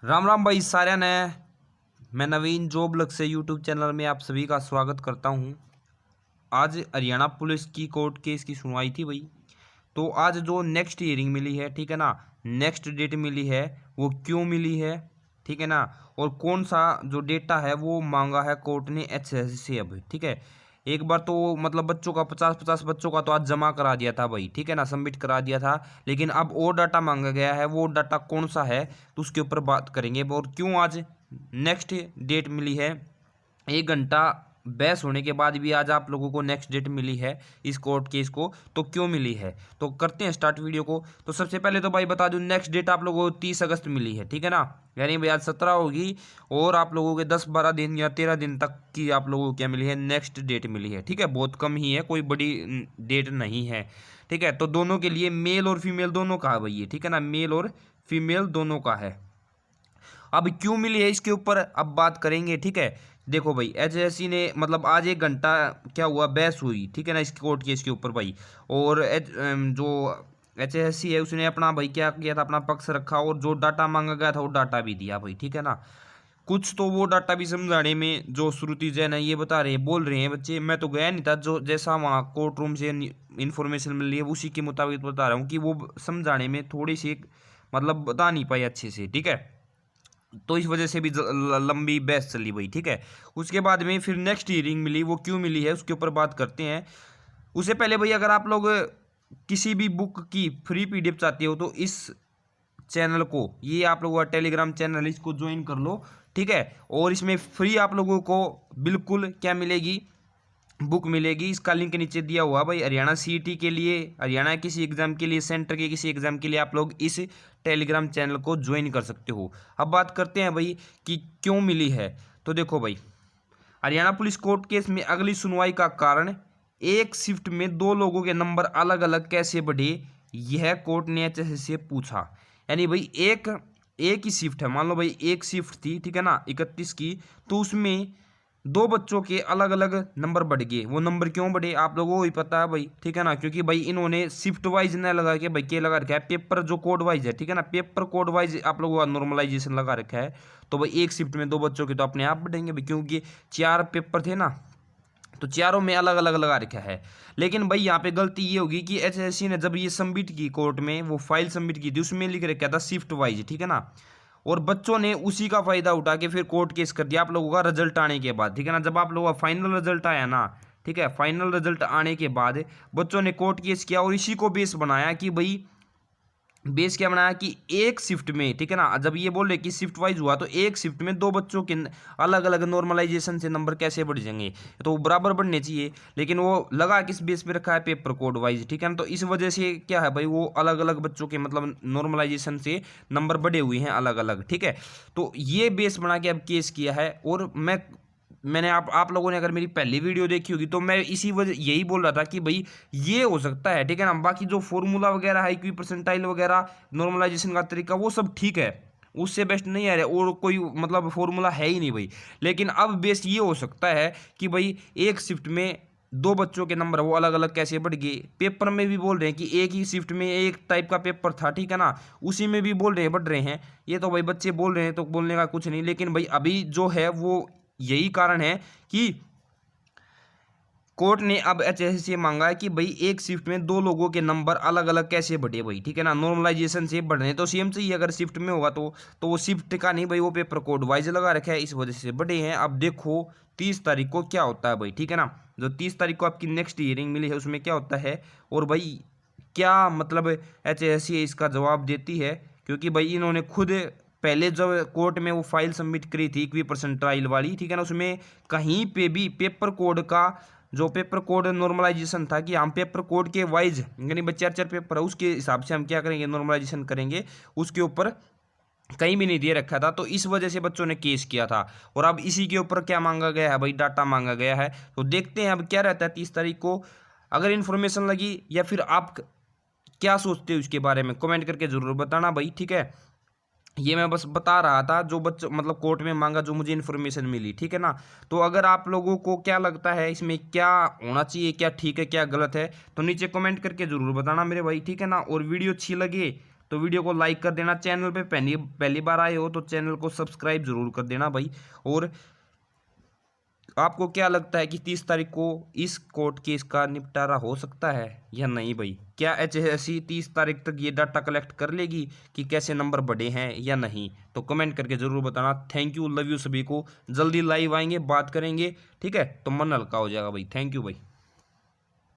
राम राम भाई सारे ने। मैं नवीन जॉब लग से यूट्यूब चैनल में आप सभी का स्वागत करता हूं। आज हरियाणा पुलिस की कोर्ट केस की सुनवाई थी भाई। तो आज जो नेक्स्ट हियरिंग मिली है, ठीक है ना, नेक्स्ट डेट मिली है, वो क्यों मिली है, ठीक है ना, और कौन सा जो डेटा है वो मांगा है कोर्ट ने एचएससी से। अब ठीक है, एक बार तो मतलब बच्चों का 50-50 बच्चों का तो आज जमा करा दिया था भाई, ठीक है ना, सबमिट करा दिया था। लेकिन अब और डाटा मांगा गया है, वो डाटा कौन सा है तो उसके ऊपर बात करेंगे। और क्यों आज नेक्स्ट डेट मिली है, 1 घंटा बहस होने के बाद भी आज आप लोगों को नेक्स्ट डेट मिली है इस कोर्ट केस को, तो क्यों मिली है तो करते हैं स्टार्ट वीडियो को। तो सबसे पहले तो भाई बता दूं, नेक्स्ट डेट आप लोगों को 30 अगस्त मिली है, ठीक है ना, यानी भाई आज 17 होगी और आप लोगों के 10-12 दिन या 13 दिन तक की आप लोगों को क्या मिली है, नेक्स्ट डेट मिली है। ठीक है, बहुत कम ही है, कोई बड़ी डेट नहीं है। ठीक है, तो दोनों के लिए मेल और फीमेल दोनों का है भाई ये, ठीक है ना, मेल और फीमेल दोनों का है। अब क्यों मिली है इसके ऊपर अब बात करेंगे। ठीक है, देखो भाई एचएससी ने मतलब आज 1 घंटा क्या हुआ, बहस हुई, ठीक है ना, इस कोर्ट केस के ऊपर भाई। और जो एचएससी है उसने अपना भाई क्या किया था, अपना पक्ष रखा और जो डाटा मांगा गया था वो डाटा भी दिया भाई, ठीक है ना। कुछ तो वो डाटा भी समझाने में जो श्रुति जैन है ये बता रहे हैं, बोल रहे हैं बच्चे, मैं तो गया नहीं था, जो जैसा वहाँ कोर्ट रूम से इन्फॉर्मेशन मिल रही है उसी के मुताबिक बता रहा हूँ कि वो समझाने में थोड़ी सी मतलब बता नहीं पाई अच्छे से। ठीक है, तो इस वजह से भी लंबी बहस चली भाई। ठीक है, उसके बाद में फिर नेक्स्ट हियरिंग मिली, वो क्यों मिली है उसके ऊपर बात करते हैं। उससे पहले भाई अगर आप लोग किसी भी बुक की फ्री पीडीएफ चाहते हो तो इस चैनल को, ये आप लोगों का टेलीग्राम चैनल, इसको ज्वाइन कर लो, ठीक है। और इसमें फ्री आप लोगों को बिल्कुल क्या मिलेगी, बुक मिलेगी। इसका लिंक नीचे दिया हुआ भाई। हरियाणा सीईटी के लिए, हरियाणा किसी एग्जाम के लिए, सेंटर के किसी एग्जाम के लिए आप लोग इस टेलीग्राम चैनल को ज्वाइन कर सकते हो। अब बात करते हैं भाई कि क्यों मिली है। तो देखो भाई, हरियाणा पुलिस कोर्ट केस में अगली सुनवाई का कारण, एक शिफ्ट में 2 लोगों के नंबर अलग अलग कैसे बढ़े, यह कोर्ट ने एचएससी से पूछा। यानी भाई एक एक ही शिफ्ट है, मान लो भाई एक शिफ्ट थी, ठीक है ना, 31 की, तो उसमें 2 बच्चों के अलग अलग नंबर बढ़ गए। वो नंबर क्यों बढ़े आप लोगों को ही पता है भाई, ठीक है ना, क्योंकि भाई इन्होंने शिफ्ट वाइज न लगा के भाई क्या लगा रखा है, पेपर जो कोड वाइज है, ठीक है ना, पेपर कोड वाइज आप लोगों का नॉर्मलाइजेशन लगा रखा है। तो भाई एक शिफ्ट में 2 बच्चों के तो अपने आप बढ़ेंगे भाई, क्योंकि 4 पेपर थे ना, तो चारों में अलग अलग लगा रखा है। लेकिन भाई यहाँ पे गलती ये होगी कि एचएससी ने जब ये सबमिट की कोर्ट में, वो फाइल सबमिट की थी, उसमें लिख रखा था शिफ्ट वाइज, ठीक है ना, और बच्चों ने उसी का फायदा उठा के फिर कोर्ट केस कर दिया आप लोगों का रिजल्ट आने के बाद, ठीक है ना। जब आप लोगों का फाइनल रिजल्ट आया ना, ठीक है, फाइनल रिजल्ट आने के बाद बच्चों ने कोर्ट केस किया और इसी को बेस बनाया कि भाई, बेस क्या बनाया कि एक शिफ्ट में, ठीक है ना, जब ये बोल रहे कि शिफ्ट वाइज हुआ तो एक शिफ्ट में 2 बच्चों के अलग अलग नॉर्मलाइजेशन से नंबर कैसे बढ़ जाएंगे, तो वो बराबर बढ़ने चाहिए। लेकिन वो लगा किस बेस पे रखा है, पेपर कोड वाइज, ठीक है ना। तो इस वजह से क्या है भाई, वो अलग अलग बच्चों के मतलब नॉर्मलाइजेशन से नंबर बढ़े हुए हैं अलग अलग, ठीक है। तो ये बेस बना के अब केस किया है। और मैंने आप लोगों ने अगर मेरी पहली वीडियो देखी होगी तो मैं इसी वजह यही बोल रहा था कि भाई ये हो सकता है, ठीक है ना। बाकी जो फॉर्मूला वगैरह है, इक्वी परसेंटाइल वगैरह, नॉर्मलाइजेशन का तरीका, वो सब ठीक है, उससे बेस्ट नहीं आ रहा और कोई मतलब फॉर्मूला है ही नहीं भाई। लेकिन अब बेस्ट ये हो सकता है कि भाई एक शिफ्ट में 2 बच्चों के नंबर वो अलग अलग कैसे बढ़ गए। पेपर में भी बोल रहे हैं कि एक ही शिफ्ट में एक टाइप का पेपर था, ठीक है ना, उसी में भी बोल रहे हैं बढ़ रहे हैं। ये तो भाई बच्चे बोल रहे हैं तो बोलने का कुछ नहीं, लेकिन भाई अभी जो है वो यही कारण है कि कोर्ट ने अब एचएससी से मांगा है कि भाई एक शिफ्ट में 2 लोगों के नंबर अलग अलग कैसे बढ़े भाई, ठीक है ना। नॉर्मलाइजेशन से बढ़ने तो सेम चाहिए, अगर शिफ्ट में होगा तो वो शिफ्ट का नहीं भाई, वो पेपर कोड वाइज लगा रखा है, इस वजह से बढ़े हैं। अब देखो 30 तारीख को क्या होता है भाई, ठीक है ना, जो 30 तारीख को आपकी नेक्स्ट हियरिंग मिली है उसमें क्या होता है, और भाई क्या मतलब एचएससी इसका जवाब देती है। क्योंकि भाई इन्होंने खुद पहले जब कोर्ट में वो फाइल सबमिट करी थी इक्वी परसेंटाइल वाली, ठीक है ना, उसमें कहीं पे भी पेपर कोड का, जो पेपर कोड नॉर्मलाइजेशन था कि हम पेपर कोड के वाइज, यानी 4 पेपर है उसके हिसाब से हम क्या करेंगे, नॉर्मलाइजेशन करेंगे, उसके ऊपर कहीं भी नहीं दे रखा था। तो इस वजह से बच्चों ने केस किया था। और अब इसी के ऊपर क्या मांगा गया है भाई, डाटा मांगा गया है। तो देखते हैं अब क्या रहता है 30 तारीख को। अगर इन्फॉर्मेशन लगी या फिर आप क्या सोचते हो इसके बारे में, कमेंट करके जरूर बताना भाई, ठीक है। ये मैं बस बता रहा था जो बच्चों मतलब कोर्ट में मांगा, जो मुझे इन्फॉर्मेशन मिली, ठीक है ना। तो अगर आप लोगों को क्या लगता है इसमें क्या होना चाहिए, क्या ठीक है क्या गलत है, तो नीचे कमेंट करके जरूर बताना मेरे भाई, ठीक है ना। और वीडियो अच्छी लगे तो वीडियो को लाइक कर देना। चैनल पे पहली बार आए हो तो चैनल को सब्सक्राइब जरूर कर देना भाई। और आपको क्या लगता है कि 30 तारीख को इस कोर्ट केस का निपटारा हो सकता है या नहीं भाई? क्या HSSC 30 तारीख तक ये डाटा कलेक्ट कर लेगी कि कैसे नंबर बढ़े हैं या नहीं? तो कमेंट करके ज़रूर बताना। थैंक यू, लव यू सभी को। जल्दी लाइव आएंगे, बात करेंगे, ठीक है? तो मन हल्का हो जाएगा भाई। थैंक यू भाई।